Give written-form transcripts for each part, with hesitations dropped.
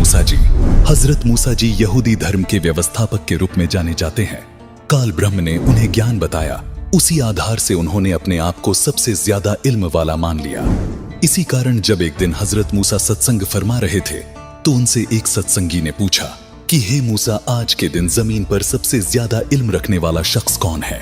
मूसा जी। हजरत मूसा जी यहूदी धर्म के व्यवस्थापक के रूप में जाने जाते हैं। काल ब्रह्म ने उन्हें ज्ञान बताया, उसी आधार से उन्होंने अपने आप को सबसे ज्यादा इल्म वाला मान लिया। इसी कारण जब एक दिन हजरत मूसा सत्संग फरमा रहे थे तो उनसे एक सत्संगी ने पूछा कि हे मूसा, आज के दिन जमीन पर सबसे ज्यादा इल्म रखने वाला शख्स कौन है?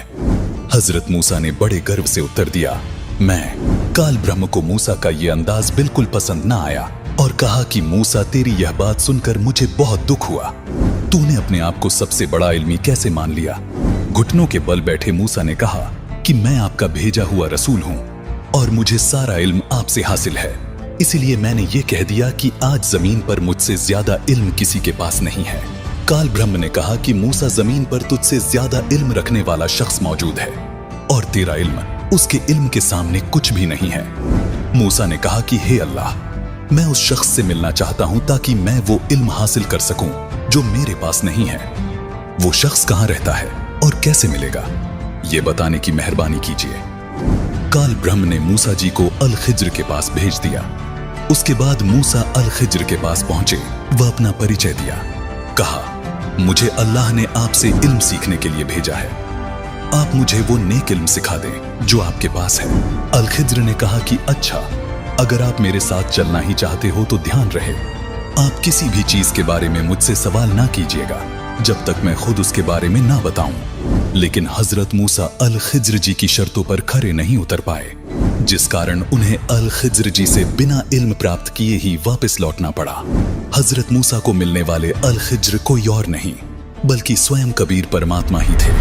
हजरत मूसा ने बड़े गर्व से उत्तर दिया, मैं। काल ब्रह्म को मूसा का ये अंदाज बिल्कुल पसंद ना आया और कहा कि मूसा, तेरी यह बात सुनकर मुझे बहुत दुख हुआ। तूने अपने आप को सबसे बड़ा इल्मी कैसे मान लिया? घुटनों के बल बैठे मूसा ने कहा कि मैं आपका भेजा हुआ रसूल हूं और मुझे सारा इल्म आपसे हासिल है, इसीलिए मैंने ये कह दिया कि आज जमीन पर मुझसे ज्यादा इल्म किसी के पास नहीं है। काल ब्रह्म ने कहा कि मूसा, जमीन पर तुझसे ज्यादा इल्म रखने वाला शख्स मौजूद है और तेरा इल्म उसके इल्म के सामने कुछ भी नहीं है। मूसा ने कहा कि हे अल्लाह, मैं उस शख्स से मिलना चाहता हूं ताकि मैं वो इल्म हासिल कर सकूं जो मेरे पास नहीं है। वो शख्स कहां रहता है और कैसे मिलेगा, ये बताने की मेहरबानी कीजिए। काल ब्रह्म ने मूसा जी को अल खिज्र के पास भेज दिया। उसके बाद मूसा अल खिज्र के पास पहुंचे। वह अपना परिचय दिया। कहा, मुझे अल्लाह ने आपसे इल्म सीखने के लिए भेजा है, आप मुझे वो नेक इल्म सिखा दें जो आपके पास है। अल खिज्र ने कहा कि अच्छा, अगर आप मेरे साथ चलना ही चाहते हो तो ध्यान रहे, आप किसी भी चीज के बारे में मुझसे सवाल ना कीजिएगा जब तक मैं खुद उसके बारे में ना बताऊं। लेकिन हजरत मूसा अल खिज्र जी की शर्तों पर खरे नहीं उतर पाए, जिस कारण उन्हें अल खिज्र जी से बिना इल्म प्राप्त किए ही वापस लौटना पड़ा। हजरत मूसा को मिलने वाले अल खिज्र कोई और नहीं बल्कि स्वयं कबीर परमात्मा ही थे।